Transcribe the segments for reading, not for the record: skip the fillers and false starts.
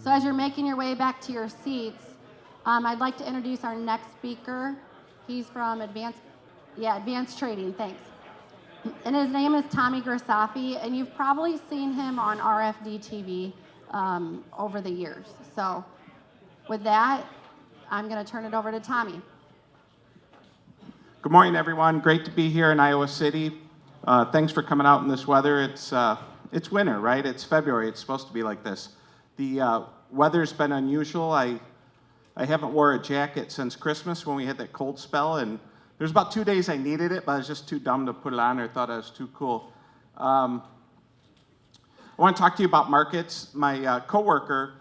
So as you're making your way back to your seats, I'd like to introduce our next speaker. He's from Advanced Trading, thanks. And his name is Tommy Grisafi, and you've probably seen him on RFD TV over the years. So with that, I'm going to turn it over to Tommy. Good morning, everyone. Great to be here in Iowa City. Thanks for coming out in this weather. It's winter, right? It's February. It's supposed to be like this. The weather's been unusual. I haven't wore a jacket since Christmas when we had that cold spell, and there's about 2 days I needed it, but I was just too dumb to put it on or thought I was too cool. I want to talk to you about markets. My coworker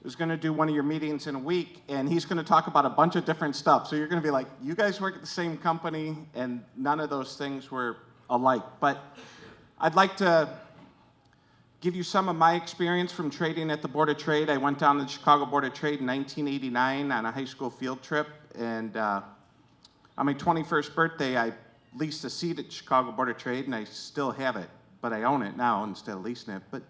is going to do one of your meetings in a week, and he's going to talk about a bunch of different stuff. So you're going to be like, you guys work at the same company, and none of those things were alike. But I'd like to give you some of my experience from trading at the Board of Trade. I went down to the Chicago Board of Trade in 1989 on a high school field trip, and on my 21st birthday, I leased a seat at Chicago Board of Trade, and I still have it, but I own it now instead of leasing it. But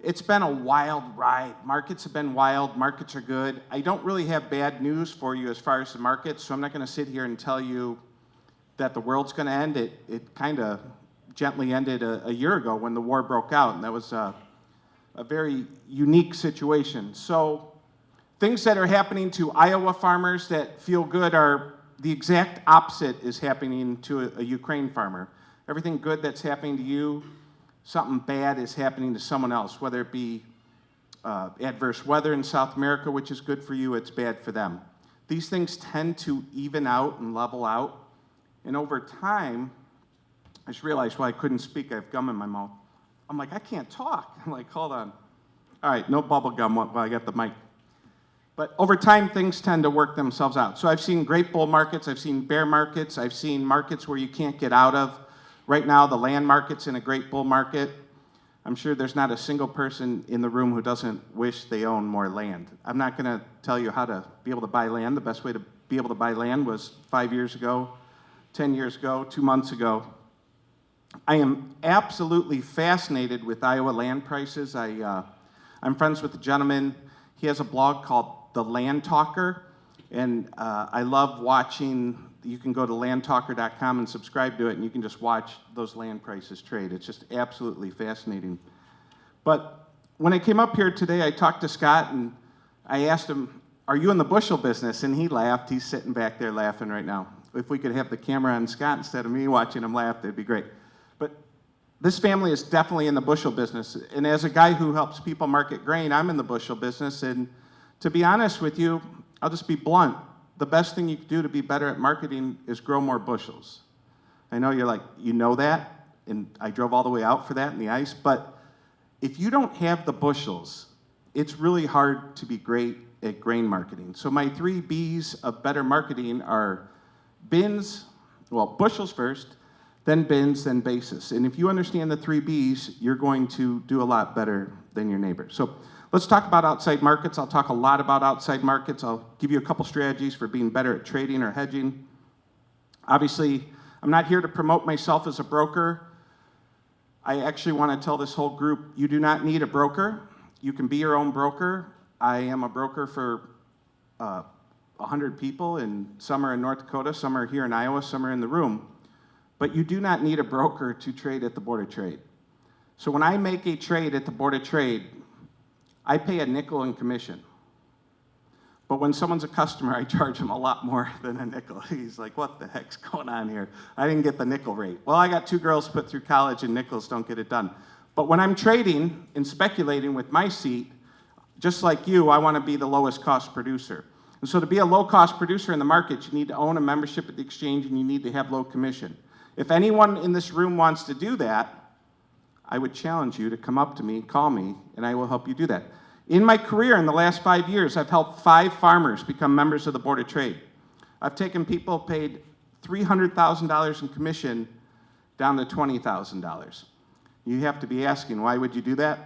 it's been a wild ride. Markets have been wild. Markets are good. I don't really have bad news for you as far as the markets, so I'm not going to sit here and tell you that the world's going to end. It kind of gently ended a year ago when the war broke out, and that was a very unique situation. So things that are happening to Iowa farmers that feel good are the exact opposite is happening to a Ukraine farmer. Everything good that's happening to you, something bad is happening to someone else, whether it be adverse weather in South America, which is good for you, it's bad for them. These things tend to even out and level out. And over time, I just realized, well, I couldn't speak. I have gum in my mouth. I'm like, I can't talk. I'm like, hold on. All right, no bubble gum while I got the mic. But over time, things tend to work themselves out. So I've seen great bull markets. I've seen bear markets. I've seen markets where you can't get out of. Right now, the land market's in a great bull market. I'm sure there's not a single person in the room who doesn't wish they own more land. I'm not going to tell you how to be able to buy land. The best way to be able to buy land was 5 years ago, 10 years ago, 2 months ago. I am absolutely fascinated with Iowa land prices. I'm friends with a gentleman. He has a blog called The Land Talker, and I love watching. You can go to landtalker.com and subscribe to it, and you can just watch those land prices trade. It's just absolutely fascinating. But when I came up here today, I talked to Scott, and I asked him, are you in the bushel business? And he laughed. He's sitting back there laughing right now. If we could have the camera on Scott instead of me watching him laugh, that'd be great. But this family is definitely in the bushel business. And as a guy who helps people market grain, I'm in the bushel business. And to be honest with you, I'll just be blunt. The best thing you can do to be better at marketing is grow more bushels. I know you're like, you know that, and I drove all the way out for that in the ice, but if you don't have the bushels, it's really hard to be great at grain marketing. So my 3 B's of better marketing are bins, well, bushels first, then bins, then basis. And if you understand the 3 B's, you're going to do a lot better than your neighbor. So let's talk about outside markets. I'll talk a lot about outside markets. I'll give you a couple strategies for being better at trading or hedging. Obviously, I'm not here to promote myself as a broker. I actually want to tell this whole group, you do not need a broker. You can be your own broker. I am a broker for 100 people, and some are in North Dakota, some are here in Iowa, some are in the room. But you do not need a broker to trade at the Board of Trade. So when I make a trade at the Board of Trade, I pay a nickel in commission. But when someone's a customer, I charge them a lot more than a nickel. He's like, what the heck's going on here? I didn't get the nickel rate. Well, I got 2 girls put through college, and nickels don't get it done. But when I'm trading and speculating with my seat, just like you, I want to be the lowest cost producer. And so to be a low cost producer in the market, you need to own a membership at the exchange, and you need to have low commission. If anyone in this room wants to do that, I would challenge you to come up to me, call me, and I will help you do that. In my career, in the last 5 years, I've helped 5 farmers become members of the Board of Trade. I've taken people paid $300,000 in commission down to $20,000. You have to be asking, why would you do that?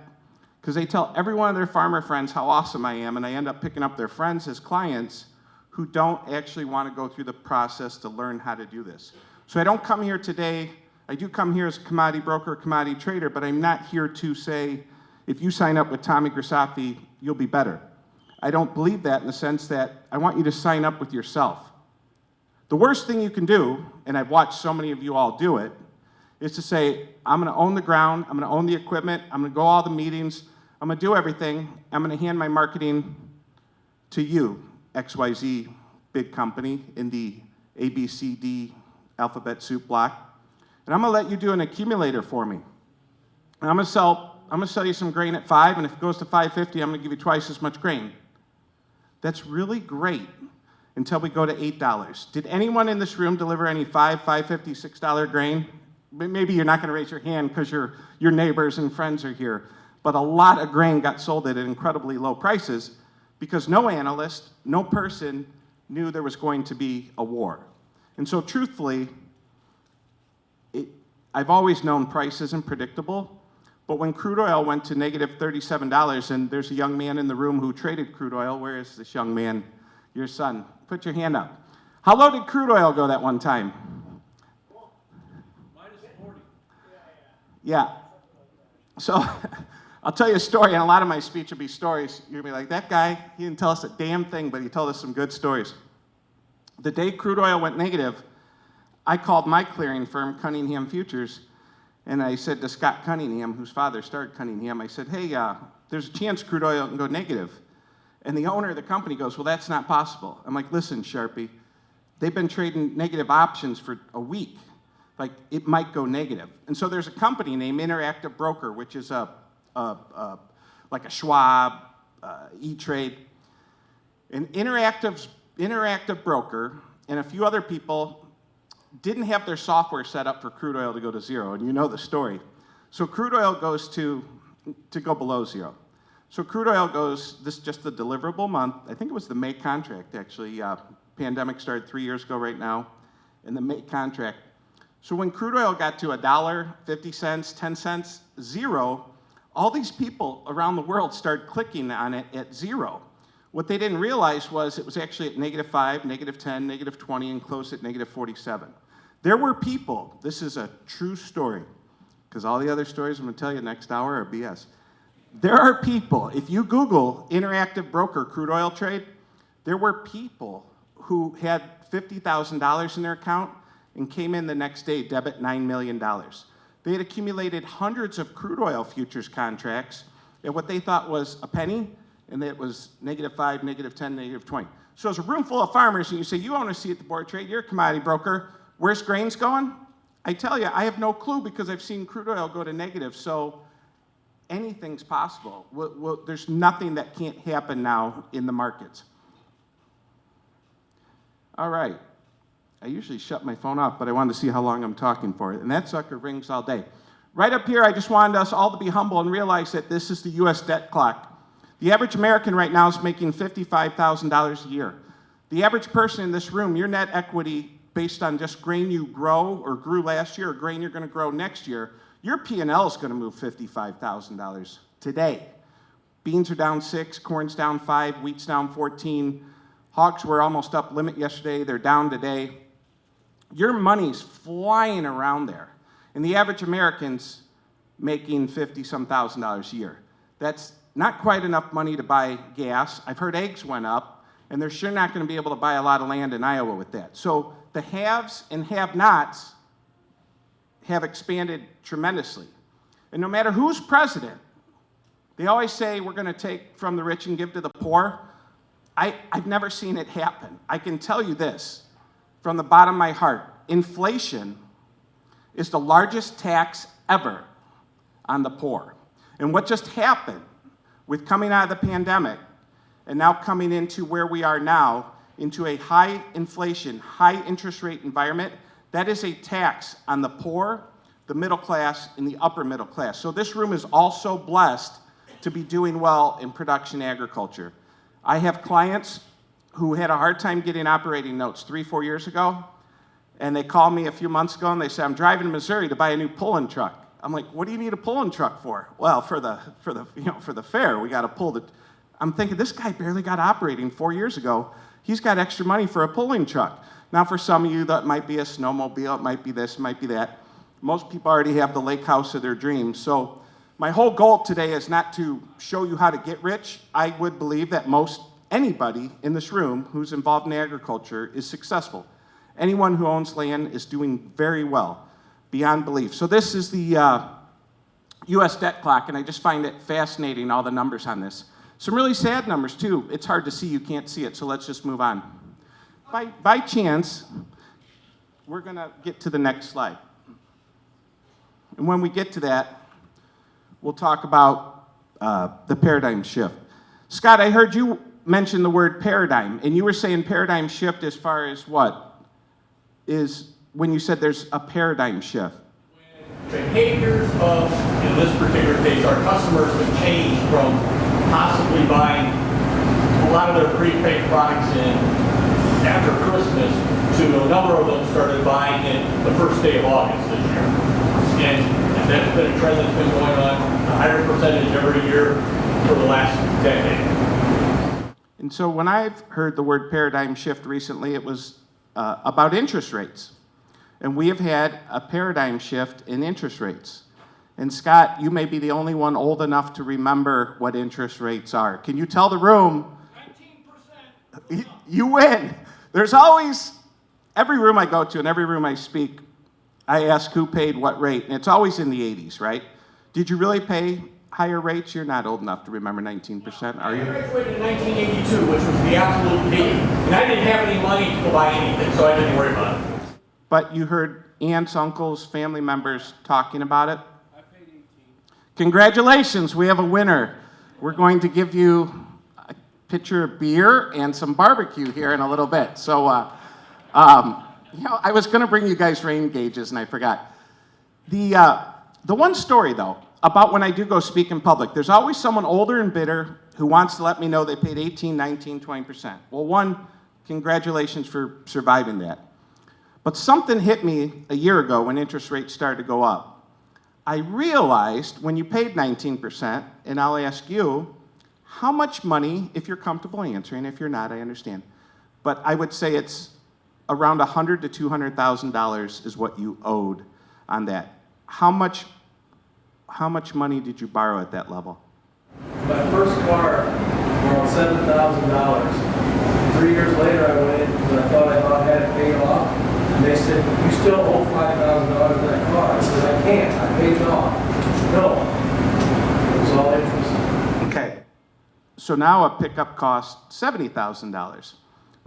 Because they tell every one of their farmer friends how awesome I am, and I end up picking up their friends as clients who don't actually want to go through the process to learn how to do this. So I don't come here today, I do come here as a commodity broker, commodity trader, but I'm not here to say, if you sign up with Tommy Grisafi, you'll be better. I don't believe that in the sense that I want you to sign up with yourself. The worst thing you can do, and I've watched so many of you all do it, is to say, I'm going to own the ground, I'm going to own the equipment, I'm going to go all the meetings, I'm going to do everything, I'm going to hand my marketing to you, XYZ big company in the ABCD alphabet soup block, and I'm going to let you do an accumulator for me. And I'm going to sell you some grain at $5, and if it goes to $5.50, I'm going to give you twice as much grain. That's really great until we go to $8. Did anyone in this room deliver any $5, $5.50, $6 grain? Maybe you're not going to raise your hand because your neighbors and friends are here, but a lot of grain got sold at incredibly low prices because no analyst, no person knew there was going to be a war. And so truthfully, I've always known price isn't predictable, but when crude oil went to negative $37, and there's a young man in the room who traded crude oil. Where is this young man? Your son. Put your hand up. How low did crude oil go that one time? -40. Yeah. So I'll tell you a story, and a lot of my speech will be stories. You're going to be like, that guy, he didn't tell us a damn thing, but he told us some good stories. The day crude oil went negative, I called my clearing firm, Cunningham Futures, and I said to Scott Cunningham, whose father started Cunningham, I said, hey, there's a chance crude oil can go negative. And the owner of the company goes, well, that's not possible. I'm like, listen, Sharpie, they've been trading negative options for a week. Like, it might go negative. And so there's a company named Interactive Broker, which is like a Schwab, E-Trade. And Interactive Broker and a few other people didn't have their software set up for crude oil to go to zero, and you know the story. So crude oil goes to go below zero. So crude oil goes, this is just the deliverable month, I think it was the May contract actually, pandemic started 3 years ago right now, and the May contract. So when crude oil got to $1, 50 cents, 10 cents, zero, all these people around the world started clicking on it at zero. What they didn't realize was it was actually at -5, -10, -20, and closed at -47. There were people, this is a true story, because all the other stories I'm going to tell you next hour are BS. There are people, if you Google Interactive Broker crude oil trade, there were people who had $50,000 in their account and came in the next day, debit $9 million. They had accumulated hundreds of crude oil futures contracts at what they thought was a penny, and it was -5, -10, -20. So it's a room full of farmers, and you say, you own a seat at the board trade, you're a commodity broker, where's grains going? I tell you, I have no clue because I've seen crude oil go to negative, so anything's possible. There's nothing that can't happen now in the markets. All right. I usually shut my phone off, but I wanted to see how long I'm talking for, and that sucker rings all day. Right up here, I just wanted us all to be humble and realize that this is the U.S. debt clock. The average American right now is making $55,000 a year. The average person in this room, your net equity based on just grain you grow or grew last year or grain you're going to grow next year, your P&L is going to move $55,000 today. Beans are down 6, corn's down 5, wheat's down 14. Hogs were almost up limit yesterday, they're down today. Your money's flying around there. And the average American's making $50-some thousand a year. That's not quite enough money to buy gas. I've heard eggs went up, and they're sure not going to be able to buy a lot of land in Iowa with that. So the haves and have-nots have expanded tremendously. And no matter who's president, they always say we're going to take from the rich and give to the poor. I've never seen it happen. I can tell you this from the bottom of my heart. Inflation is the largest tax ever on the poor. And what just happened with coming out of the pandemic and now coming into where we are now, into a high inflation, high interest rate environment, that is a tax on the poor, the middle class, and the upper middle class. So this room is also blessed to be doing well in production agriculture. I have clients who had a hard time getting operating notes 3-4 years ago, and they called me a few months ago and they said, I'm driving to Missouri to buy a new pulling truck. I'm like, what do you need a pulling truck for? Well, for the fair, we got to pull the. I'm thinking, this guy barely got operating 4 years ago. He's got extra money for a pulling truck. Now, for some of you, that might be a snowmobile, it might be this, it might be that. Most people already have the lake house of their dreams. So My whole goal today is not to show you how to get rich. I would believe that anybody in this room who's involved in agriculture is successful. Anyone who owns land is doing very well, beyond belief. So this is the U.S. debt clock, and I just find it fascinating, all the numbers on this. Some really sad numbers, too. It's hard to see. You can't see it, so let's just move on. By chance, we're going to get to the next slide. And when we get to that, we'll talk about the paradigm shift. Scott, I heard you mention the word paradigm, and you were saying paradigm shift as far as what? Is when you said there's a paradigm shift. Behaviors of, in this particular case, our customers have changed from possibly buying a lot of their prepaid products in after Christmas to a number of them started buying it the first day of August this year. And that's been a trend that's been going on a higher percentage every year for the last decade. And so when I've heard the word paradigm shift recently, it was about interest rates. And we have had a paradigm shift in interest rates. And Scott, you may be the only one old enough to remember what interest rates are. Can you tell the room? 19%. You win. There's always, every room I go to and every room I speak, I ask who paid what rate, and it's always in the 80s, right? Did you really pay higher rates? You're not old enough to remember 19%, are you? I graduated in 1982, which was the absolute peak, and I didn't have any money to go buy anything, so I didn't worry about it. But you heard aunts, uncles, family members talking about it? I paid 18. Congratulations, we have a winner. We're going to give you a pitcher of beer and some barbecue here in a little bit. So, you know, I was going to bring you guys rain gauges, and I forgot. The one story, though, about when I do go speak in public, there's always someone older and bitter who wants to let me know they paid 18, 19, 20%. Well, one, congratulations for surviving that. But something hit me a year ago when interest rates started to go up. I realized when you paid 19%, and I'll ask you, how much money, if you're comfortable answering, if you're not, I understand, but I would say it's around $100,000 to $200,000 is what you owed on that. How much money did you borrow at that level? My first car, around $7,000. 3 years later, I went in because I thought I had it paid off. And they said, you still owe $5,000 for that car. I said, I can't. I paid it off. No. It was all interest. Okay. So now a pickup costs $70,000.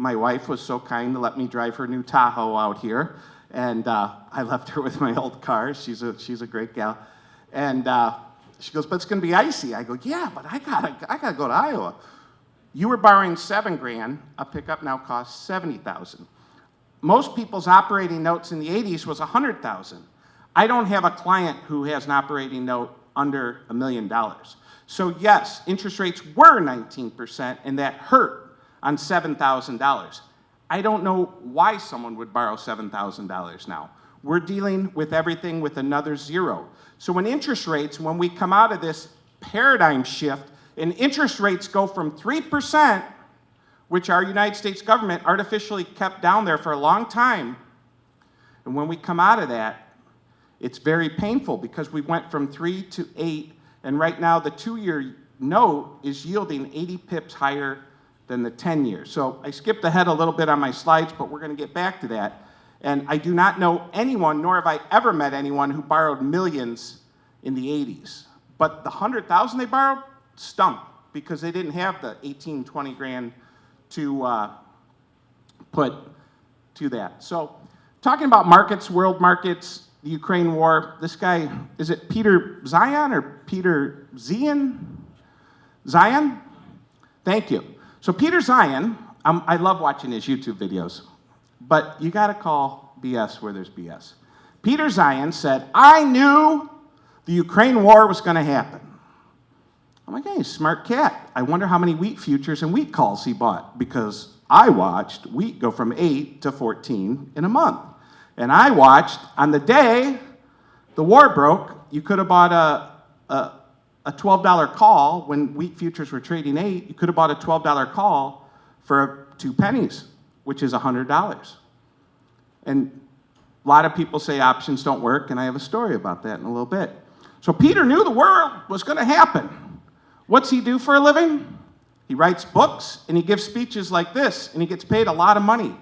My wife was so kind to let me drive her new Tahoe out here, and I left her with my old car. She's a great gal. And she goes, but it's going to be icy. I go, yeah, but I gotta go to Iowa. You were borrowing $7,000. A pickup now costs $70,000. Most people's operating notes in the 80s was $100,000. I don't have a client who has an operating note under $1 million. So yes, interest rates were 19%, and that hurt on $7,000. I don't know why someone would borrow $7,000 now. We're dealing with everything with another zero. So when we come out of this paradigm shift, and interest rates go from 3%, which our United States government artificially kept down there for a long time, and when we come out of that, it's very painful because we went from 3 to 8, and right now the 2-year note is yielding 80 pips higher than the 10-year. So I skipped ahead a little bit on my slides, but we're going to get back to that. And I do not know anyone, nor have I ever met anyone who borrowed millions in the 80s. But the 100,000 they borrowed stunk because they didn't have the 18, 20 grand to put to that. So talking about markets, world markets, the Ukraine war, this guy, is it Peter Zion or Peter Zion? Zion? Thank you. So Peter Zion, I love watching his YouTube videos, but you got to call BS where there's BS. Peter Zion said, I knew the Ukraine war was going to happen. I'm like, hey, smart cat. I wonder how many wheat futures and wheat calls he bought, because I watched wheat go from 8 to 14 in a month. And I watched on the day the war broke, you could have bought a $12 call when wheat futures were trading 8. You could have bought a $12 call for 2 pennies, which is $100. And a lot of people say options don't work, and I have a story about that in a little bit. So Peter knew the world was going to happen. What's he do for a living? He writes books, and he gives speeches like this, and he gets paid a lot of money.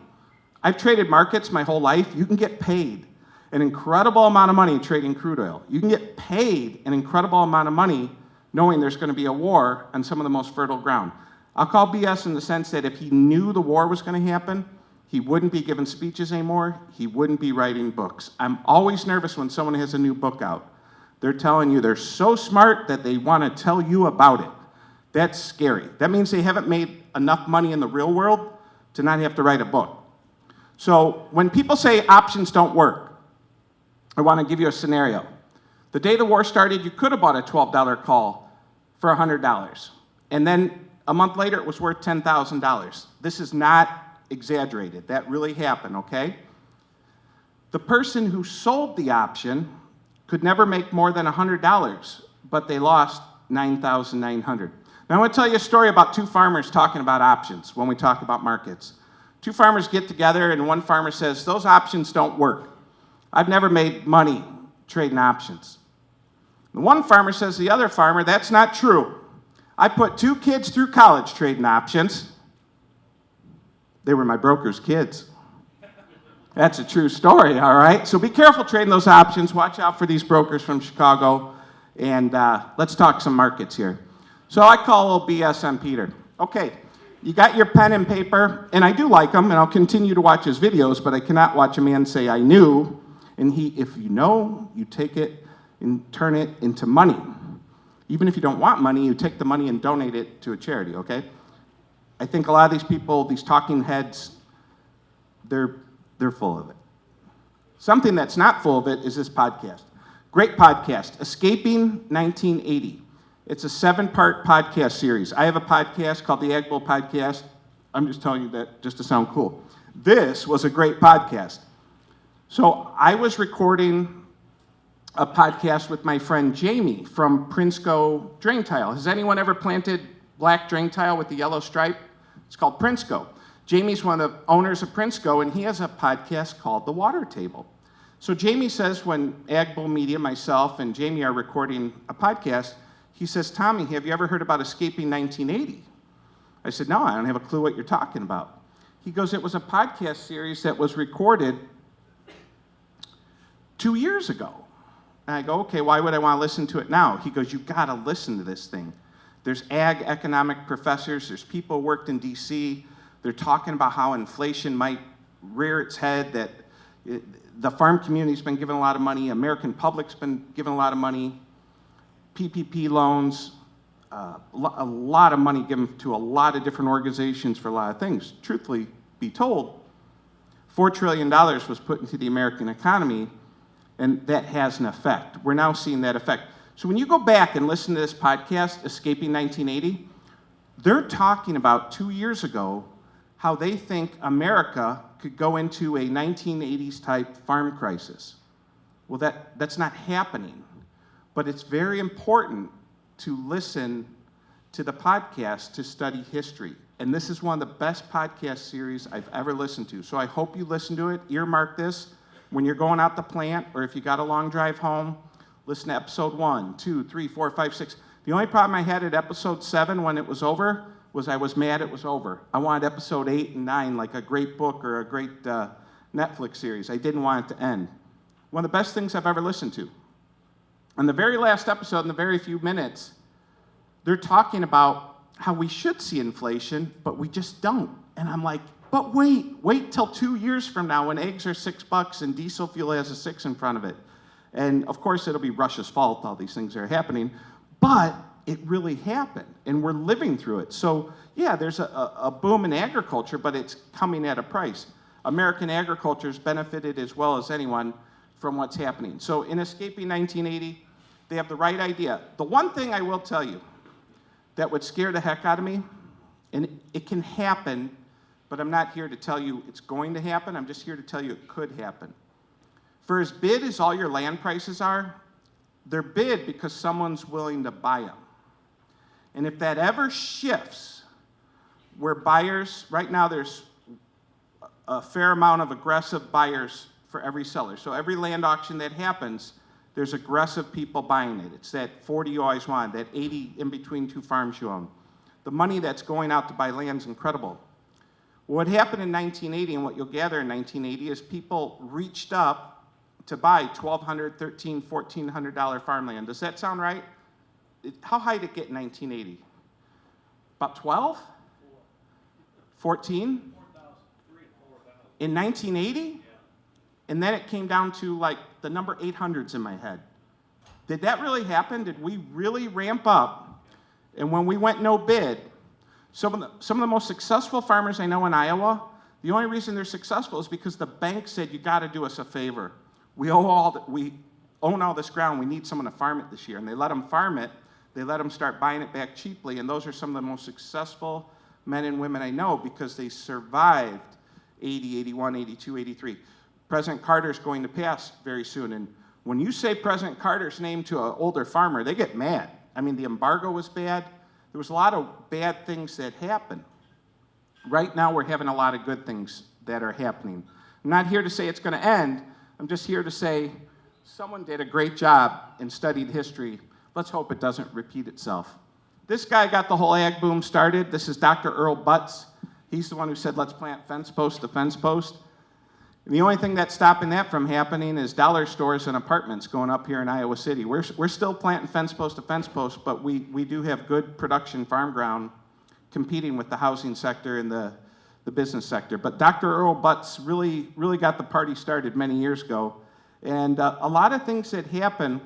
I've traded markets my whole life. You can get paid an incredible amount of money trading crude oil. You can get paid an incredible amount of money knowing there's going to be a war on some of the most fertile ground. I'll call BS in the sense that if he knew the war was going to happen, he wouldn't be giving speeches anymore. He wouldn't be writing books. I'm always nervous when someone has a new book out. They're telling you they're so smart that they want to tell you about it. That's scary. That means they haven't made enough money in the real world to not have to write a book. So when people say options don't work, I want to give you a scenario. The day the war started, you could have bought a $12 call for $100. And then a month later, it was worth $10,000. This is not exaggerated. That really happened, okay? The person who sold the option could never make more than $100, but they lost $9,900. Now I want to tell you a story about two farmers talking about options when we talk about markets. Two farmers get together, and one farmer says, those options don't work. I've never made money trading options. The one farmer says to the other farmer, that's not true. I put 2 kids through college trading options. They were my broker's kids. That's a true story, all right? So be careful trading those options. Watch out for these brokers from Chicago. And let's talk some markets here. So I call a little BS on Peter. Okay, you got your pen and paper, and I do like him, and I'll continue to watch his videos, but I cannot watch a man say, I knew. And if you know, you take it and turn it into money. Even if you don't want money, you take the money and donate it to a charity, okay? I think a lot of these people, these talking heads, they're full of it. Something that's not full of it is this podcast. Great podcast, Escaping 1980. It's a 7-part podcast series. I have a podcast called the Ag Bull Podcast. I'm just telling you that just to sound cool. This was a great podcast. So I was recording a podcast with my friend Jamie from Prinsco Drain Tile. Has anyone ever planted black drain tile with the yellow stripe? It's called Prinsco. Jamie's one of the owners of Prinsco, and he has a podcast called The Water Table. So Jamie says when Ag Bull Media, myself, and Jamie are recording a podcast, he says, Tommy, have you ever heard about Escaping 1980? I said, no, I don't have a clue what you're talking about. He goes, it was a podcast series that was recorded 2 years ago. And I go, okay, why would I want to listen to it now? He goes, you got to listen to this thing. There's ag economic professors, there's people who worked in DC, they're talking about how inflation might rear its head, that the farm community's been given a lot of money, American public's been given a lot of money, PPP loans, a lot of money given to a lot of different organizations for a lot of things. Truthfully be told, $4 trillion was put into the American economy, and that has an effect. We're now seeing that effect. So when you go back and listen to this podcast, Escaping 1980, they're talking about 2 years ago how they think America could go into a 1980s type farm crisis. Well, that's not happening. But it's very important to listen to the podcast to study history. And this is one of the best podcast series I've ever listened to. So I hope you listen to it. Earmark this. When you're going out the plant, or if you got a long drive home, listen to episode 1, 2, 3, 4, 5, 6. The only problem I had at episode 7 when it was over was I was mad it was over. I wanted episode 8 and 9 like a great book or a great Netflix series. I didn't want it to end. One of the best things I've ever listened to. On the very last episode, in the very few minutes, they're talking about how we should see inflation, but we just don't. And I'm like, but wait till 2 years from now when eggs are $6 and diesel fuel has a 6 in front of it. And of course, it'll be Russia's fault, all these things are happening, but it really happened, and we're living through it. So yeah, there's a boom in agriculture, but it's coming at a price. American agriculture's benefited as well as anyone from what's happening. So in Escaping 1980, they have the right idea. The one thing I will tell you that would scare the heck out of me, and it can happen, but I'm not here to tell you it's going to happen. I'm just here to tell you it could happen. For as bid as all your land prices are, they're bid because someone's willing to buy them. And if that ever shifts, where buyers, right now there's a fair amount of aggressive buyers for every seller. So every land auction that happens, There's aggressive people buying it. It's that 40 you always want, that 80 in between two farms you own. The money that's going out to buy land is incredible. What happened in 1980 and what you'll gather in 1980 is people reached up to buy $1,200, $1,300, $1,400 farmland. Does that sound right? How high did it get in 1980? About 12? 14? In 1980? And then it came down to like the number 800s in my head. Did that really happen? Did we really ramp up? And when we went no bid, some of the most successful farmers I know in Iowa, the only reason they're successful is because the bank said, you got to do us a favor. We own all this ground. We need someone to farm it this year. And they let them farm it. They let them start buying it back cheaply. And those are some of the most successful men and women I know because they survived 80, 81, 82, 83. President Carter's going to pass very soon. And when you say President Carter's name to an older farmer, they get mad. I mean, the embargo was bad. There was a lot of bad things that happened. Right now, we're having a lot of good things that are happening. I'm not here to say it's going to end. I'm just here to say someone did a great job and studied history. Let's hope it doesn't repeat itself. This guy got the whole ag boom started. This is Dr. Earl Butz. He's the one who said, let's plant fence post to fence post. And the only thing that's stopping that from happening is dollar stores and apartments going up here in Iowa City. We're still planting fence post to fence post, but we do have good production farm ground competing with the housing sector and the business sector. But Dr. Earl Butz really got the party started many years ago. And a lot of things that happen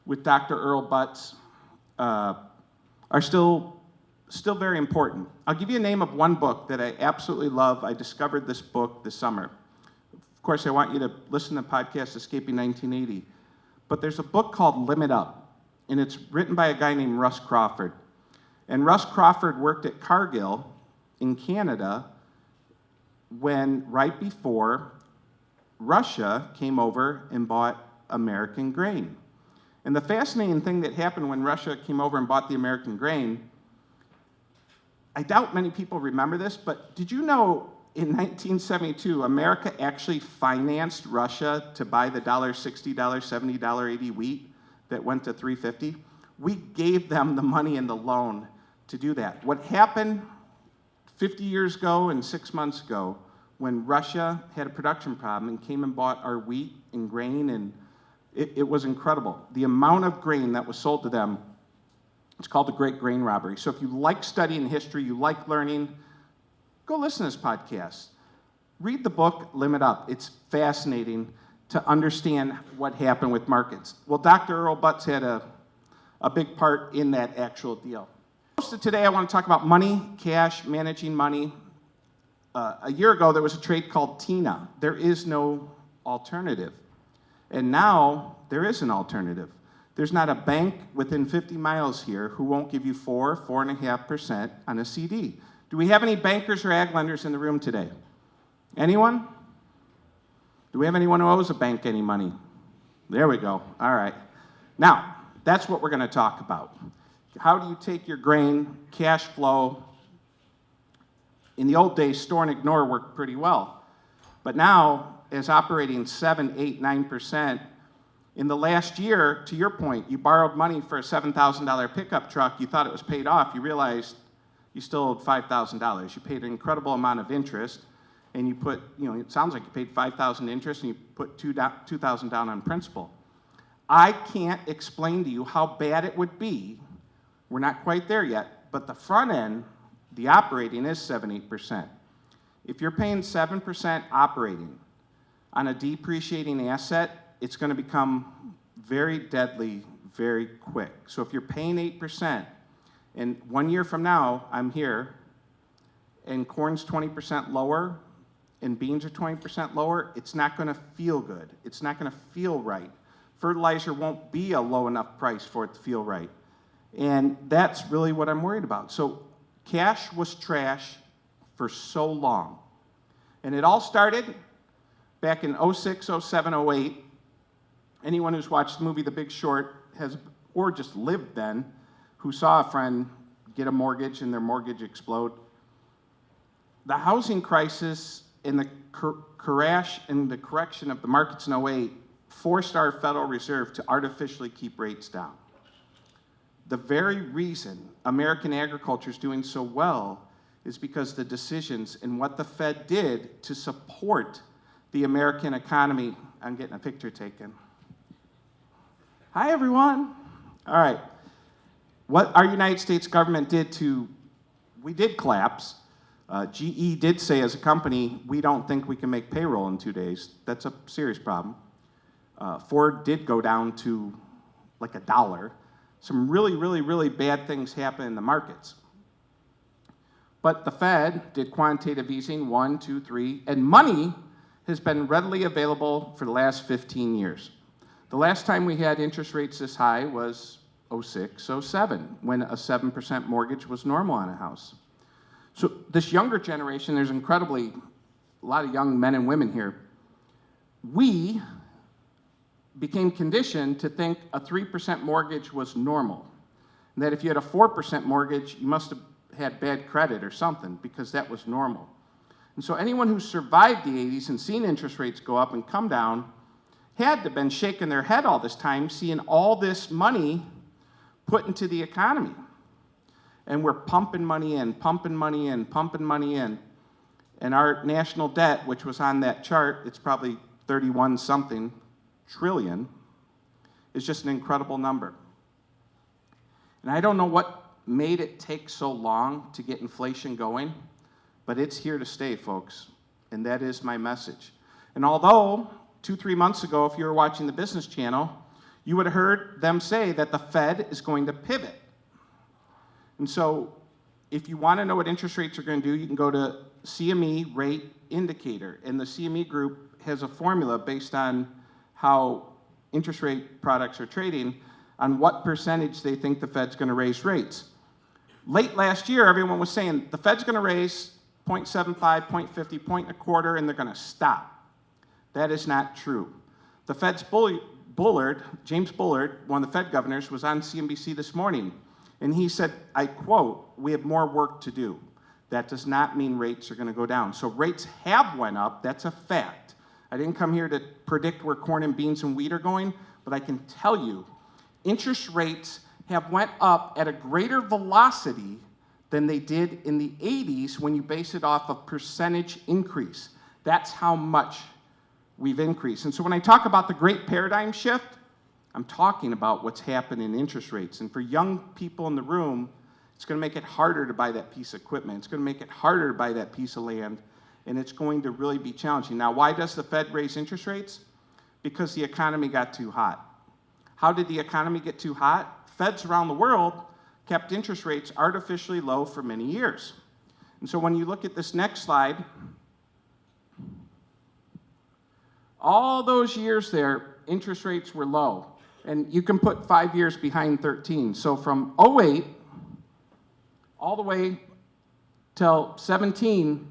with Dr. Earl Butz are still very important. I'll give you a name of one book that I absolutely love. I discovered this book this summer. Of course, I want you to listen to the podcast Escaping 1980. But there's a book called Limit Up, and it's written by a guy named Russ Crawford. And Russ Crawford worked at Cargill in Canada right before Russia came over and bought American grain. And the fascinating thing that happened when Russia came over and bought the American grain, I doubt many people remember this, but did you know in 1972, America actually financed Russia to buy the $60, $70, $80 wheat that went to $3.50? We gave them the money and the loan to do that. What happened 50 years ago and 6 months ago when Russia had a production problem and came and bought our wheat and grain, and it was incredible. The amount of grain that was sold to them, it's called the Great Grain Robbery. So if you like studying history, you like learning, go listen to this podcast. Read the book, Limit Up. It's fascinating to understand what happened with markets. Well, Dr. Earl Butz had a big part in that actual deal. Most of today, I want to talk about money, cash, managing money. A year ago, there was a trade called TINA. There is no alternative. And now, there is an alternative. There's not a bank within 50 miles here who won't give you 4.5% on a CD. Do we have any bankers or ag lenders in the room today? Anyone? Do we have anyone who owes a bank any money? There we go. All right. Now, that's what we're going to talk about. How do you take your grain, cash flow? In the old days, store and ignore worked pretty well. But now, as operating 7, 8, 9%, in the last year, to your point, you borrowed money for a $7,000 pickup truck. You thought it was paid off. You realized you still owed $5,000. You paid an incredible amount of interest, and you put, it sounds like you paid $5,000 interest, and you put $2,000 down on principal. I can't explain to you how bad it would be. We're not quite there yet, but the front end, the operating is 7, 8%. If you're paying 7% operating on a depreciating asset, it's going to become very deadly very quick. So if you're paying 8%, and 1 year from now, I'm here, and corn's 20% lower, and beans are 20% lower, it's not going to feel good. It's not going to feel right. Fertilizer won't be a low enough price for it to feel right. And that's really what I'm worried about. So cash was trash for so long. And it all started back in 06, 07, 08. Anyone who's watched the movie The Big Short or just lived then, who saw a friend get a mortgage and their mortgage explode. The housing crisis and the crash and the correction of the markets in 08 forced our Federal Reserve to artificially keep rates down. The very reason American agriculture is doing so well is because the decisions and what the Fed did to support the American economy. I'm getting a picture taken. Hi, everyone. All right. What our United States government did we did collapse. GE did say as a company, we don't think we can make payroll in 2 days. That's a serious problem. Ford did go down to like $1. Some really, really, really bad things happen in the markets. But the Fed did quantitative easing, 1, 2, 3, and money has been readily available for the last 15 years. The last time we had interest rates this high was 06, 07, when a 7% mortgage was normal on a house. So this younger generation, there's a lot of young men and women here. We became conditioned to think a 3% mortgage was normal. And that if you had a 4% mortgage, you must have had bad credit or something, because that was normal. And so anyone who survived the 80s and seen interest rates go up and come down had to have been shaking their head all this time, seeing all this money put into the economy. And we're pumping money in, pumping money in, pumping money in. And our national debt, which was on that chart, it's probably 31-something trillion, is just an incredible number. And I don't know what made it take so long to get inflation going, but it's here to stay, folks. And that is my message. And although 2-3 months ago, if you were watching the Business Channel, you would have heard them say that the Fed is going to pivot. And so if you want to know what interest rates are going to do, you can go to CME Rate Indicator. And the CME group has a formula based on how interest rate products are trading on what percentage they think the Fed's going to raise rates. Late last year, everyone was saying the Fed's going to raise 0.75, 0.50, 1.25, and they're going to stop. That is not true. The Fed's Bullard, James Bullard, one of the Fed governors, was on CNBC this morning, and he said, I quote, "We have more work to do. That does not mean rates are going to go down." So rates have went up. That's a fact. I didn't come here to predict where corn and beans and wheat are going, but I can tell you interest rates have went up at a greater velocity than they did in the 80s when you base it off of percentage increase. That's how much we've increased. And so when I talk about the great paradigm shift, I'm talking about what's happened in interest rates. And for young people in the room, it's going to make it harder to buy that piece of equipment. It's going to make it harder to buy that piece of land. And it's going to really be challenging. Now, why does the Fed raise interest rates? Because the economy got too hot. How did the economy get too hot? Feds around the world kept interest rates artificially low for many years. And so when you look at this next slide, all those years there, interest rates were low. And you can put 5 years behind 13. So from 08 all the way till 17,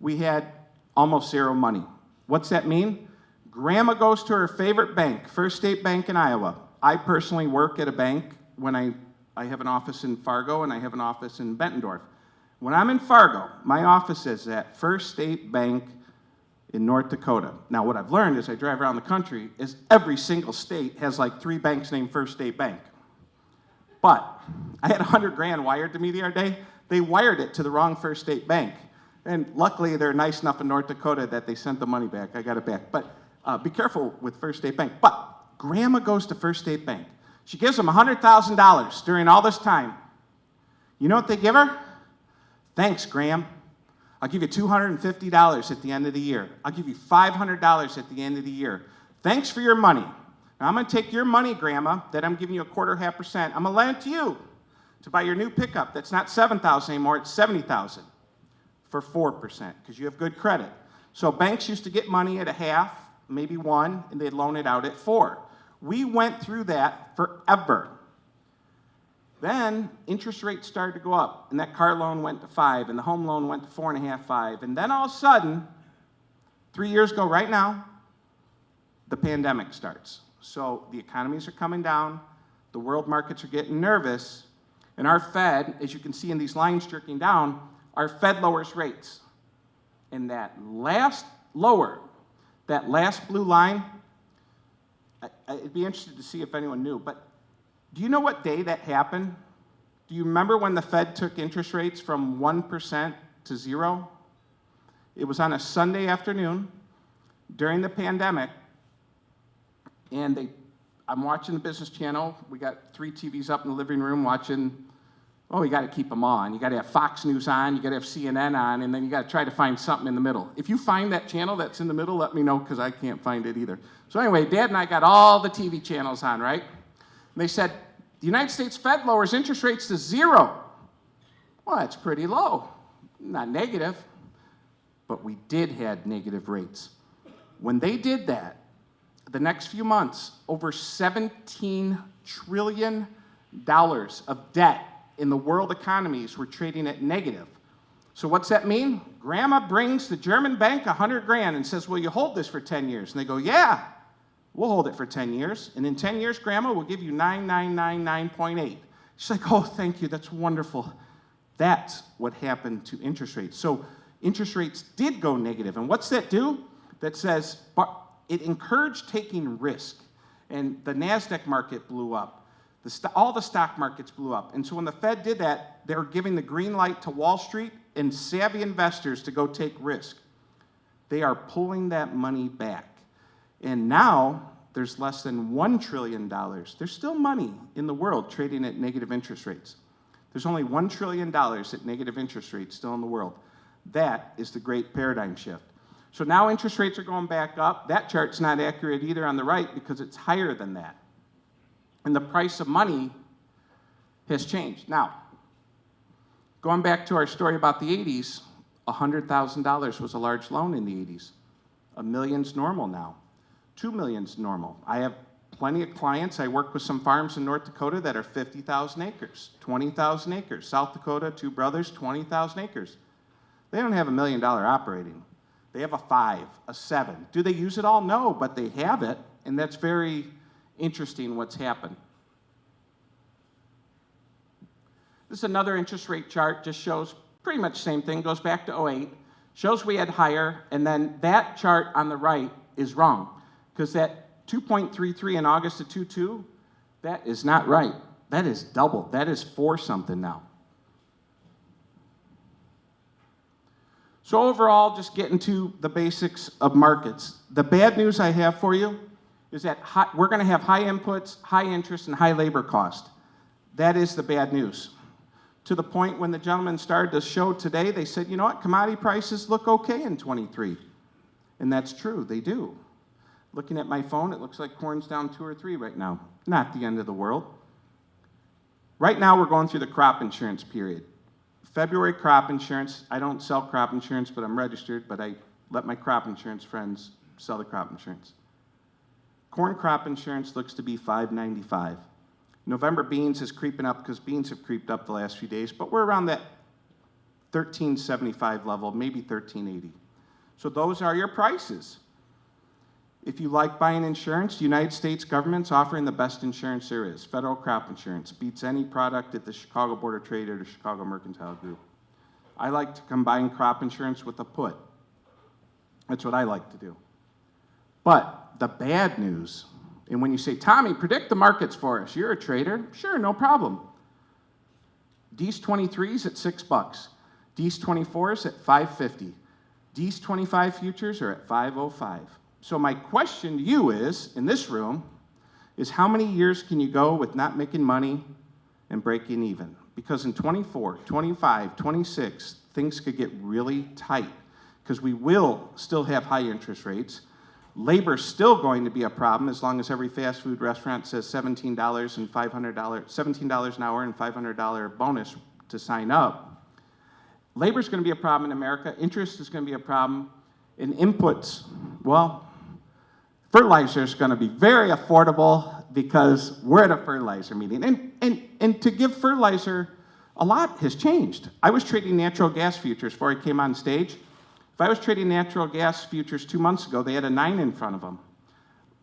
we had almost zero money. What's that mean? Grandma goes to her favorite bank, First State Bank in Iowa. I personally work at a bank when I have an office in Fargo and I have an office in Bettendorf. When I'm in Fargo, my office is at First State Bank in North Dakota. Now, what I've learned as I drive around the country is every single state has like 3 banks named First State Bank. But I had $100,000 wired to me the other day. They wired it to the wrong First State Bank. And luckily, they're nice enough in North Dakota that they sent the money back. I got it back. But be careful with First State Bank. But Grandma goes to First State Bank. She gives them $100,000 during all this time. You know what they give her? Thanks, Graham. I'll give you $250 at the end of the year. I'll give you $500 at the end of the year. Thanks for your money. Now, I'm going to take your money, Grandma, that I'm giving you 0.25%. I'm going to lend it to you to buy your new pickup. That's not $7,000 anymore. It's $70,000 for 4% because you have good credit. So banks used to get money at 0.5%, maybe 1%, and they'd loan it out at 4%. We went through that forever. Then interest rates started to go up, and that car loan went to 5%, and the home loan went to 4.5%, 5%. And then all of a sudden, 3 years ago right now, the pandemic starts. So the economies are coming down, the world markets are getting nervous, and our Fed, as you can see in these lines jerking down, our Fed lowers rates. And that last lower, that last blue line, I'd be interested to see if anyone knew, but do you know what day that happened? Do you remember when the Fed took interest rates from 1% to 0? It was on a Sunday afternoon during the pandemic, and I'm watching the Business Channel. We got 3 TVs up in the living room watching. Oh, you got to keep them on. You got to have Fox News on, you got to have CNN on, and then you got to try to find something in the middle. If you find that channel that's in the middle, let me know, because I can't find it either. So anyway, Dad and I got all the TV channels on, right? And they said, the United States Fed lowers interest rates to 0. Well, that's pretty low. Not negative, but we did have negative rates. When they did that, the next few months, over $17 trillion of debt in the world economies were trading at negative. So what's that mean? Grandma brings the German bank 100 grand and says, will you hold this for 10 years? And they go, yeah, we'll hold it for 10 years. And in 10 years, Grandma, we'll give you 9999.8. She's like, oh, thank you, that's wonderful. That's what happened to interest rates. So interest rates did go negative. And what's that do? That says it encouraged taking risk. And the NASDAQ market blew up. All the stock markets blew up. And so when the Fed did that, they were giving the green light to Wall Street and savvy investors to go take risk. They are pulling that money back. And now there's less than $1 trillion. There's still money in the world trading at negative interest rates. There's only $1 trillion at negative interest rates still in the world. That is the great paradigm shift. So now interest rates are going back up. That chart's not accurate either on the right because it's higher than that. And the price of money has changed. Now, going back to our story about the 80s, $100,000 was a large loan in the 80s. $1 million's normal now. $2 million's normal. I have plenty of clients. I work with some farms in North Dakota that are 50,000 acres, 20,000 acres. South Dakota, 2 brothers, 20,000 acres. They don't have $1 million operating. They have a 5, a 7. Do they use it all? No, but they have it, and that's very interesting what's happened. This is another interest rate chart, just shows pretty much the same thing, goes back to 08, shows we had higher, and then that chart on the right is wrong, because that 2.33 in August of 22, that is not right. That is double. That is 4 something now. So overall, just getting to the basics of markets. The bad news I have for you is that we're going to have high inputs, high interest, and high labor cost. That is the bad news. To the point when the gentleman started the show today, they said, you know what, commodity prices look okay in 23. And that's true, they do. Looking at my phone, it looks like corn's down 2 or 3 right now. Not the end of the world. Right now, we're going through the crop insurance period. February crop insurance, I don't sell crop insurance, but I'm registered, but I let my crop insurance friends sell the crop insurance. Corn crop insurance looks to be $5.95. November beans is creeping up because beans have creeped up the last few days, but we're around that $13.75 level, maybe $13.80. So those are your prices. If you like buying insurance, the United States government's offering the best insurance there is. Federal crop insurance beats any product at the Chicago Board of Trade or the Chicago Mercantile Group. I like to combine crop insurance with a put. That's what I like to do. But the bad news, and when you say, Tommy, predict the markets for us. You're a trader. Sure, no problem. D's 23s at $6. D's 24s at $5.50. D's 25 futures are at $5.05. So my question to you is, in this room, is how many years can you go with not making money and breaking even? Because in 24, 25, 26, things could get really tight because we will still have high interest rates. Labor's still going to be a problem as long as every fast food restaurant says $17 and $17 an hour and $500 bonus to sign up. Labor's going to be a problem in America. Interest is going to be a problem. And inputs, well, fertilizer is going to be very affordable because we're at a fertilizer meeting. And to give fertilizer, a lot has changed. I was trading natural gas futures before I came on stage. If I was trading natural gas futures 2 months ago, they had a 9 in front of them.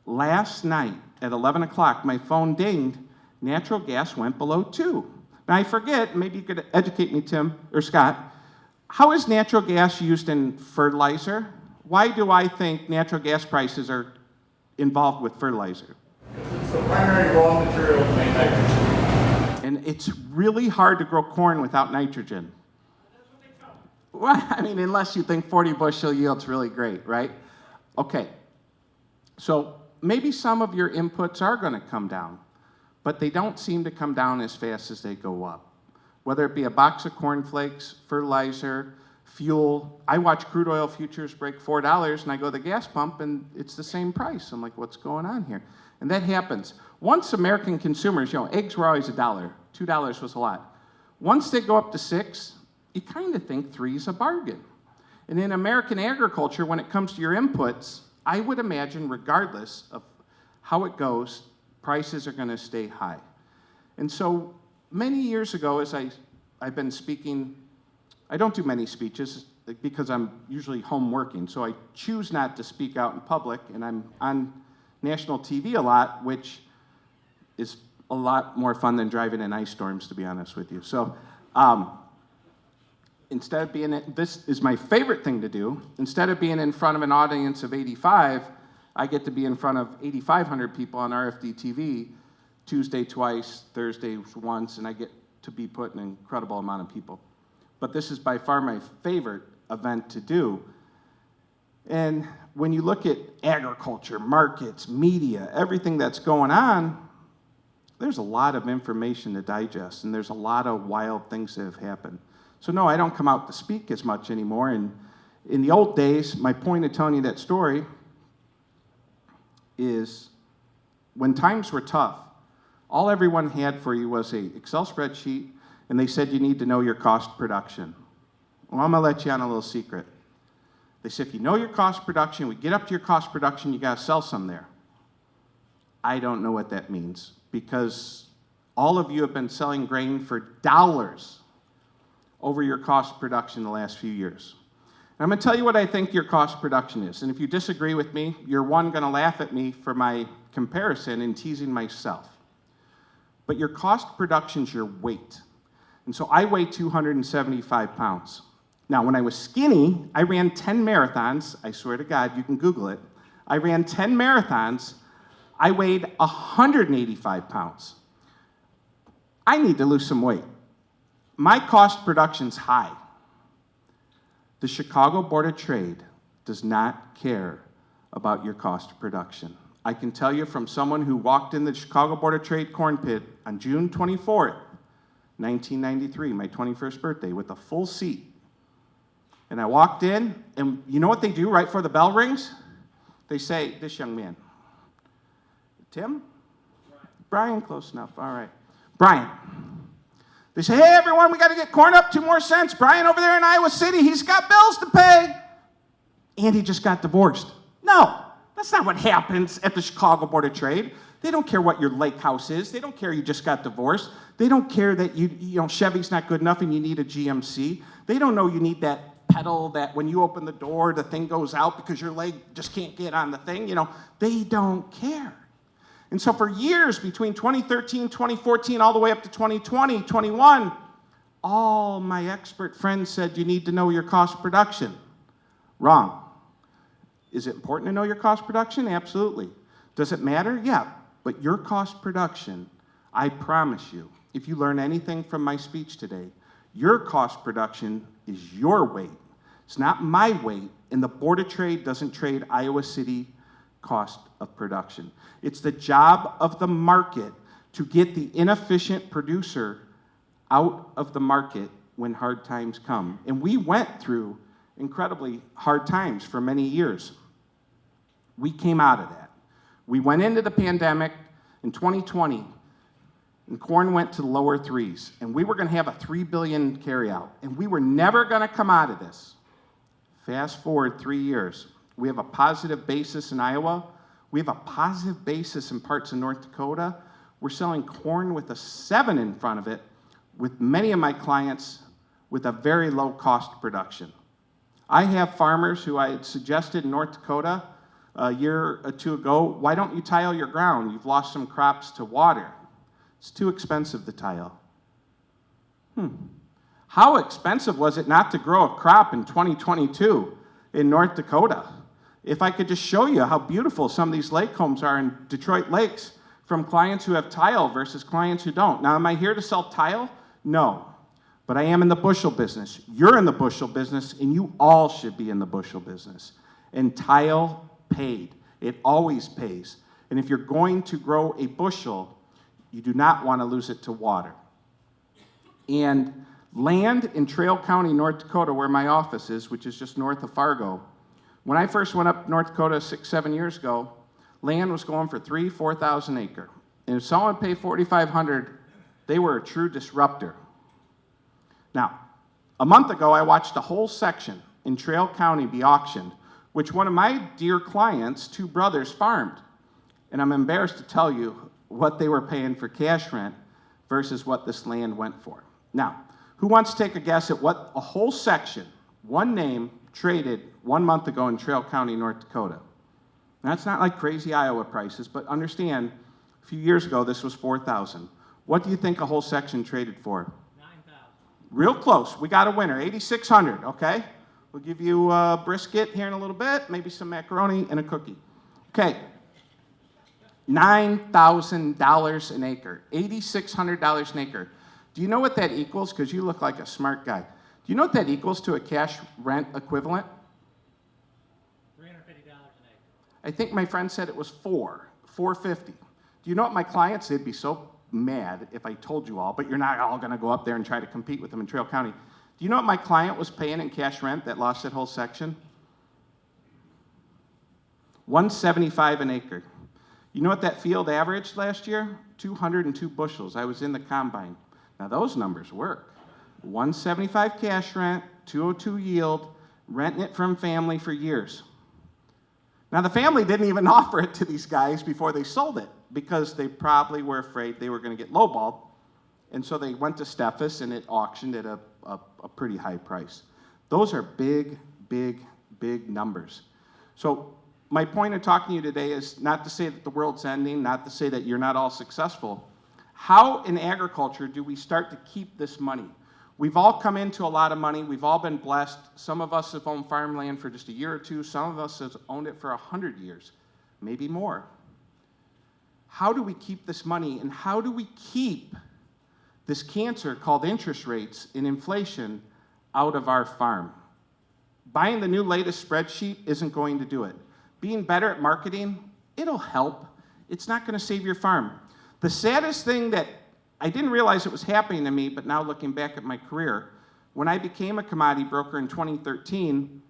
Last night at 11 o'clock, my phone dinged. Natural gas went below 2. Now I forget, maybe you could educate me, Tim or Scott. How is natural gas used in fertilizer? Why do I think natural gas prices are involved with fertilizer? So primary raw materials make nitrogen. And it's really hard to grow corn without nitrogen. Well, I mean, unless you think 40 bushel yield's really great, right? Okay, so maybe some of your inputs are going to come down, but they don't seem to come down as fast as they go up. Whether it be a box of cornflakes, fertilizer, fuel. I watch crude oil futures break $4 and I go to the gas pump and it's the same price. I'm like, what's going on here? And that happens. Once American consumers, eggs were always $1, $2 was a lot. Once they go up to $6, you kind of think 3 is a bargain. And in American agriculture, when it comes to your inputs, I would imagine regardless of how it goes, prices are going to stay high. And so many years ago, as I've been speaking, I don't do many speeches because I'm usually home working, so I choose not to speak out in public, and I'm on national TV a lot, which is a lot more fun than driving in ice storms, to be honest with you. So instead of being, this is my favorite thing to do, instead of being in front of an audience of 85, I get to be in front of 8,500 people on RFD TV, Tuesday twice, Thursday once, and I get to be put in an incredible amount of people. But this is by far my favorite event to do. And when you look at agriculture, markets, media, everything that's going on, there's a lot of information to digest, and there's a lot of wild things that have happened. So no, I don't come out to speak as much anymore. And in the old days, my point of telling you that story is when times were tough, all everyone had for you was an Excel spreadsheet, and they said you need to know your cost production. Well, I'm gonna let you on a little secret. They said if you know your cost production, we get up to your cost production, you gotta sell some there. I don't know what that means, because all of you have been selling grain for dollars over your cost production the last few years. And I'm gonna tell you what I think your cost production is. And if you disagree with me, you're gonna laugh at me for my comparison and teasing myself. But your cost production's your weight. And so I weigh 275 pounds. Now, when I was skinny, I ran 10 marathons. I swear to God, you can Google it. I ran 10 marathons. I weighed 185 pounds. I need to lose some weight. My cost production's high. The Chicago Board of Trade does not care about your cost of production. I can tell you from someone who walked in the Chicago Board of Trade corn pit on June 24th, 1993, my 21st birthday, with a full seat. And I walked in, and you know what they do right before the bell rings? They say, this young man, Tim? Brian, close enough, all right. Brian. They say, hey, everyone, we got to get corn up 2 more cents. Brian over there in Iowa City, he's got bills to pay. And he just got divorced. No, that's not what happens at the Chicago Board of Trade. They don't care what your lake house is. They don't care you just got divorced. They don't care that Chevy's not good enough and you need a GMC. They don't know you need that pedal that when you open the door, the thing goes out because your leg just can't get on the thing. They don't care. And so for years, between 2013, 2014, all the way up to 2020, 21, all my expert friends said you need to know your cost of production. Wrong. Is it important to know your cost of production? Absolutely. Does it matter? Yeah. But your cost of production, I promise you, if you learn anything from my speech today, your cost of production is your weight. It's not my weight, and the Board of Trade doesn't trade Iowa City cost of production. It's the job of the market to get the inefficient producer out of the market when hard times come. And we went through incredibly hard times for many years. We came out of that. We went into the pandemic in 2020, and corn went to the lower 3s, and we were going to have a $3 billion carryout, and we were never going to come out of this. Fast forward 3 years. We have a positive basis in Iowa. We have a positive basis in parts of North Dakota. We're selling corn with a 7 in front of it, with many of my clients with a very low cost of production. I have farmers who I had suggested in North Dakota a year or 2 ago, why don't you tile your ground? You've lost some crops to water. It's too expensive to tile. How expensive was it not to grow a crop in 2022 in North Dakota? If I could just show you how beautiful some of these lake homes are in Detroit lakes from clients who have tile versus clients who don't. Now, am I here to sell tile? No. But I am in the bushel business. You're in the bushel business, and you all should be in the bushel business. And tile paid. It always pays. And if you're going to grow a bushel, you do not want to lose it to water. And land in Trail County, North Dakota, where my office is, which is just north of Fargo, when I first went up North Dakota 6, 7 years ago, land was going for 3,000, 4,000 acre. And if someone paid $4,500, they were a true disruptor. Now, a month ago, I watched a whole section in Trail County be auctioned, which one of my dear clients, two brothers, farmed. And I'm embarrassed to tell you what they were paying for cash rent versus what this land went for. Now, who wants to take a guess at what a whole section, one name, traded 1 month ago in Trail County, North Dakota? Now, it's not like crazy Iowa prices, but understand, a few years ago, this was $4,000. What do you think a whole section traded for? $9,000. Real close. We got a winner, $8,600, okay? We'll give you a brisket here in a little bit, maybe some macaroni and a cookie. Okay, $9,000 an acre, $8,600 an acre. Do you know what that equals? Because you look like a smart guy. Do you know what that equals to a cash rent equivalent? $350 an acre. I think my friend said it was $450. Do you know what my clients, they'd be so mad if I told you all, but you're not all gonna go up there and try to compete with them in Trail County. Do you know what my client was paying in cash rent that lost that whole section? $175 an acre. You know what that field averaged last year? 202 bushels. I was in the combine. Now those numbers work. 175 cash rent, 202 yield, renting it from family for years. Now the family didn't even offer it to these guys before they sold it because they probably were afraid they were going to get lowballed. And so they went to Steffes and it auctioned at a pretty high price. Those are big, big, big numbers. So my point of talking to you today is not to say that the world's ending, not to say that you're not all successful. How in agriculture do we start to keep this money? We've all come into a lot of money. We've all been blessed. Some of us have owned farmland for just a year or two. Some of us have owned it for 100 years, maybe more. How do we keep this money, and how do we keep this cancer called interest rates and inflation out of our farm? Buying the new latest spreadsheet isn't going to do it. Being better at marketing, it'll help. It's not going to save your farm. The saddest thing that I didn't realize it was happening to me, but now looking back at my career, when I became a commodity broker in 2013,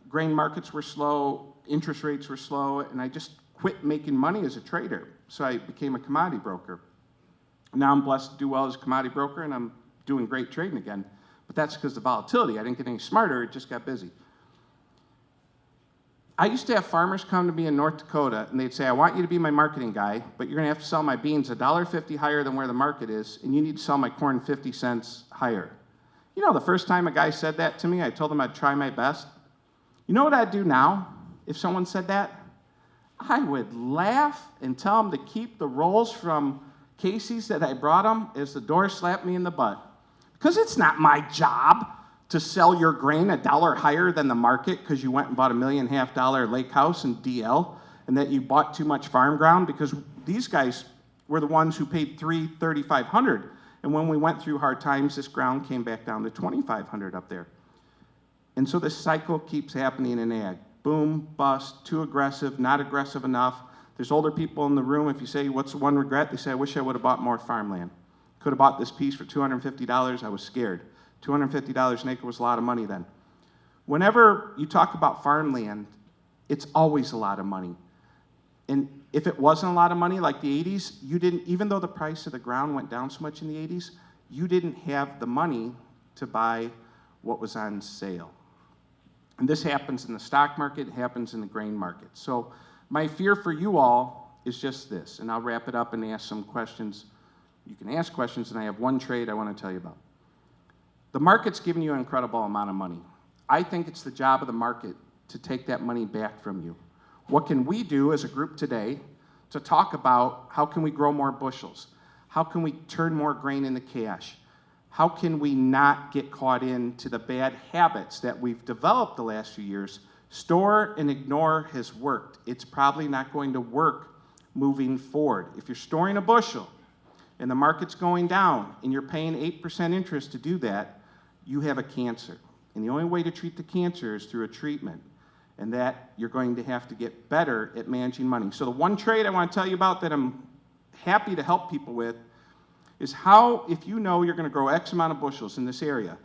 grain markets were slow, interest rates were slow, and I just quit making money as a trader. So I became a commodity broker. Now I'm blessed to do well as a commodity broker, and I'm doing great trading again. But that's because of the volatility. I didn't get any smarter, it just got busy. I used to have farmers come to me in North Dakota, and they'd say, I want you to be my marketing guy, but you're going to have to sell my beans $1.50 higher than where the market is, and you need to sell my corn 50 cents higher. You know, the first time a guy said that to me, I told him I'd try my best. You know what I'd do now if someone said that? I would laugh and tell them to keep the rolls from Casey's that I brought them as the door slapped me in the butt. Because it's not my job to sell your grain $1 higher than the market because you went and bought a $1.5 million lake house in DL, and that you bought too much farm ground, because these guys were the ones who paid $3,500. And when we went through hard times, this ground came back down to $2,500 up there. And so this cycle keeps happening in ag. Boom, bust, too aggressive, not aggressive enough. There's older people in the room. If you say, what's the one regret? They say, I wish I would have bought more farmland. Could have bought this piece for $250. I was scared. $250 an acre was a lot of money then. Whenever you talk about farmland, it's always a lot of money. And if it wasn't a lot of money, like the 80s, you didn't, even though the price of the ground went down so much in the 80s, you didn't have the money to buy what was on sale. And this happens in the stock market, it happens in the grain market. So my fear for you all is just this, and I'll wrap it up and ask some questions. You can ask questions, and I have one trade I want to tell you about. The market's giving you an incredible amount of money. I think it's the job of the market to take that money back from you. What can we do as a group today to talk about how can we grow more bushels? How can we turn more grain into cash? How can we not get caught into the bad habits that we've developed the last few years? Store and ignore has worked. It's probably not going to work moving forward. If you're storing a bushel and the market's going down and you're paying 8% interest to do that, you have a cancer. And the only way to treat the cancer is through a treatment. And that you're going to have to get better at managing money. So the one trade I want to tell you about that I'm happy to help people with is how, if you know you're going to grow X amount of bushels in this area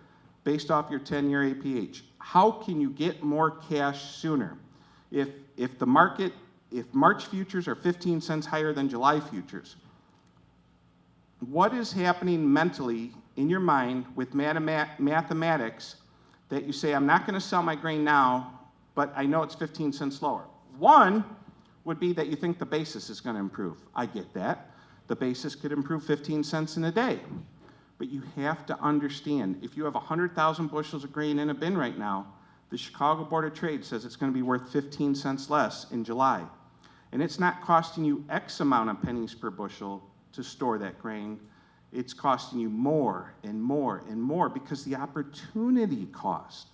based off your 10-year APH, how can you get more cash sooner? If March futures are 15 cents higher than July futures, what is happening mentally in your mind with mathematics that you say, I'm not going to sell my grain now, but I know it's 15 cents lower? One would be that you think the basis is going to improve. I get that. The basis could improve 15 cents in a day. But you have to understand, if you have 100,000 bushels of grain in a bin right now, the Chicago Board of Trade says it's going to be worth 15 cents less in July. And it's not costing you X amount of pennies per bushel to store that grain. It's costing you more and more and more because the opportunity cost.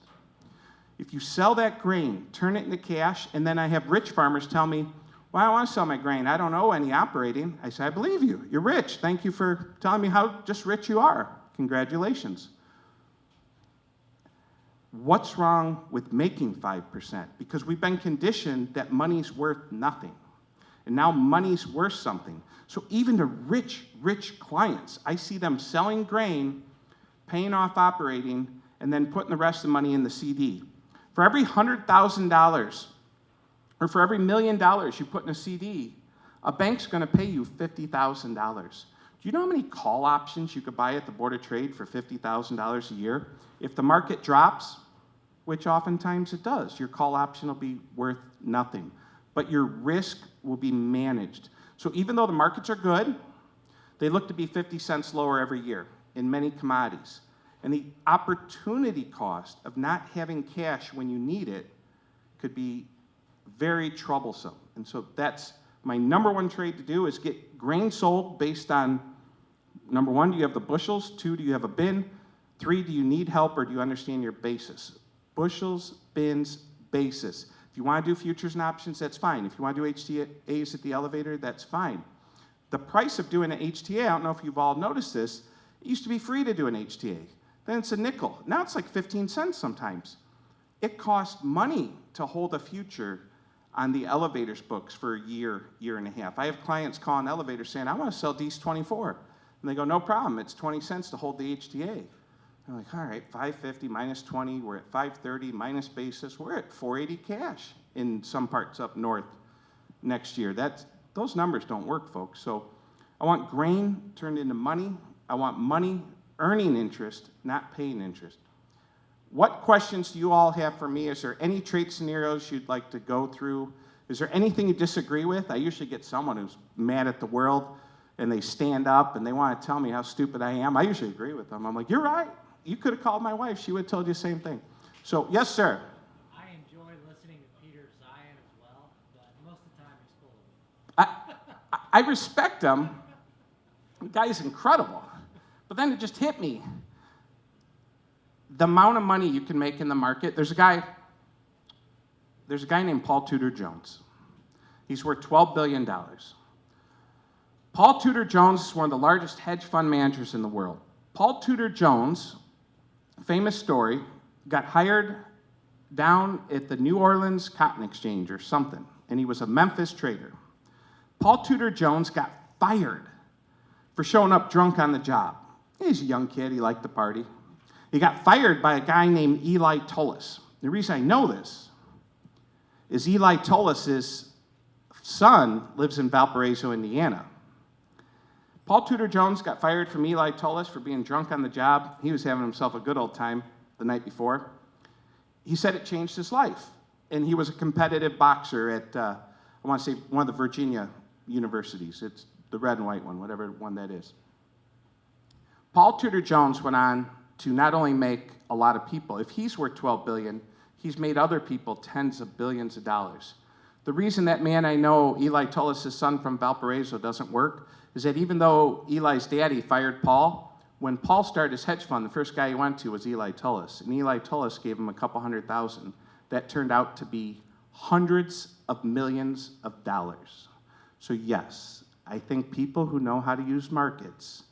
If you sell that grain, turn it into cash, and then I have rich farmers tell me, well, I don't want to sell my grain. I don't owe any operating. I say, I believe you. You're rich. Thank you for telling me how just rich you are. Congratulations. What's wrong with making 5%? Because we've been conditioned that money's worth nothing. And now money's worth something. So even to rich clients, I see them selling grain, paying off operating, and then putting the rest of the money in the CD. For every $100,000 or for every $1 million you put in a CD, a bank's going to pay you $50,000. Do you know how many call options you could buy at the Board of Trade for $50,000 a year? If the market drops, which oftentimes it does, your call option will be worth nothing. But your risk will be managed. So even though the markets are good, they look to be 50 cents lower every year in many commodities. And the opportunity cost of not having cash when you need it could be very troublesome. And so that's my number one trade to do, is get grain sold based on, number one, do you have the bushels? 2, do you have a bin? 3, do you need help or do you understand your basis? Bushels, bins, basis. If you want to do futures and options, that's fine. If you want to do HTAs at the elevator, that's fine. The price of doing an HTA, I don't know if you've all noticed this, it used to be free to do an HTA. Then it's a nickel. Now it's like 15 cents sometimes. It costs money to hold a future on the elevators books for a year and a half. I have clients calling elevators saying, I want to sell D's 24. And they go, no problem, it's 20 cents to hold the HTA. I'm like, all right, 550 minus 20, we're at 530 minus basis, we're at 480 cash in some parts up north next year. Those numbers don't work, folks. So I want grain turned into money. I want money earning interest, not paying interest. What questions do you all have for me? Is there any trade scenarios you'd like to go through? Is there anything you disagree with? I usually get someone who's mad at the world and they stand up and they want to tell me how stupid I am. I usually agree with them. I'm like, you're right. You could have called my wife. She would have told you the same thing. So, yes, sir. I enjoy listening to Peter Zion as well, but most of the time he's full of it. I respect him. The guy's incredible. But then it just hit me. The amount of money you can make in the market. There's a guy named Paul Tudor Jones. He's worth $12 billion. Paul Tudor Jones is one of the largest hedge fund managers in the world. Paul Tudor Jones, famous story, got hired down at the New Orleans Cotton Exchange or something, and he was a Memphis trader. Paul Tudor Jones got fired for showing up drunk on the job. He's a young kid, he liked to party. He got fired by a guy named Eli Tullis. The reason I know this is Eli Tullis' son lives in Valparaiso, Indiana. Paul Tudor Jones got fired from Eli Tullis for being drunk on the job. He was having himself a good old time the night before. He said it changed his life. And he was a competitive boxer at, I want to say, one of the Virginia universities. It's the red and white one, whatever one that is. Paul Tudor Jones went on to not only make a lot of people, if he's worth $12 billion, he's made other people tens of billions of dollars. The reason that man I know, Eli Tullis' son from Valparaiso, doesn't work is that even though Eli's daddy fired Paul, when Paul started his hedge fund, the first guy he went to was Eli Tullis. And Eli Tullis gave him a couple $100,000. That turned out to be hundreds of millions of dollars. So yes, I think people who know how to use markets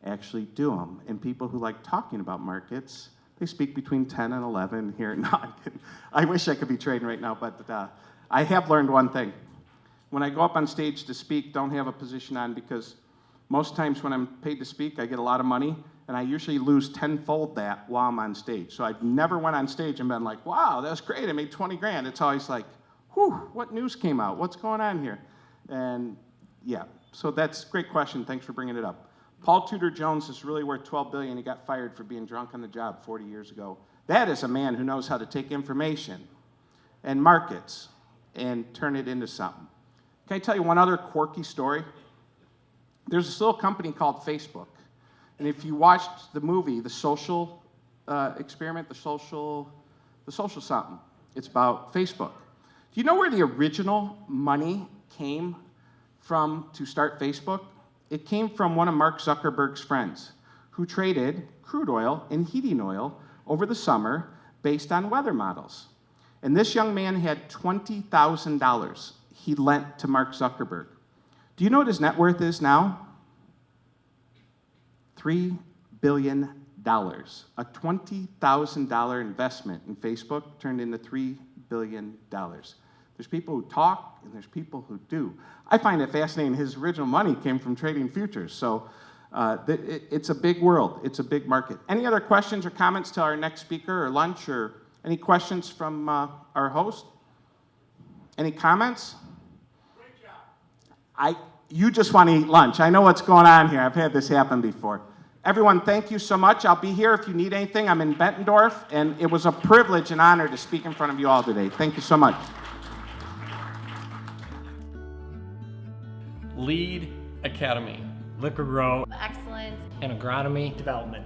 actually do them. And people who like talking about markets, they speak between 10 and 11 here. No, I'm kidding. I wish I could be trading right now, but I have learned one thing. When I go up on stage to speak, don't have a position on, because most times when I'm paid to speak, I get a lot of money, and I usually lose tenfold that while I'm on stage. So I've never went on stage and been like, wow, that's great, I made 20 grand. It's always like, whew, what news came out? What's going on here? And yeah, so that's a great question. Thanks for bringing it up. Paul Tudor Jones is really worth $12 billion. He got fired for being drunk on the job 40 years ago. That is a man who knows how to take information and markets and turn it into something. Can I tell you one other quirky story? There's this little company called Facebook. And if you watched the movie, The Social Experiment, the social something, it's about Facebook. Do you know where the original money came from to start Facebook? It came from one of Mark Zuckerberg's friends who traded crude oil and heating oil over the summer based on weather models. And this young man had $20,000 he lent to Mark Zuckerberg. Do you know what his net worth is now? $3 billion. A $20,000 investment in Facebook turned into $3 billion. There's people who talk, and there's people who do. I find it fascinating. His original money came from trading futures. So it's a big world. It's a big market. Any other questions or comments to our next speaker or lunch, or any questions from our host? Any comments? Great job. You just want to eat lunch. I know what's going on here. I've had this happen before. Everyone, thank you so much. I'll be here if you need anything. I'm in Bettendorf, and it was a privilege and honor to speak in front of you all today. Thank you so much. Lead Academy. Liqui-Grow Excellence. and agronomy development.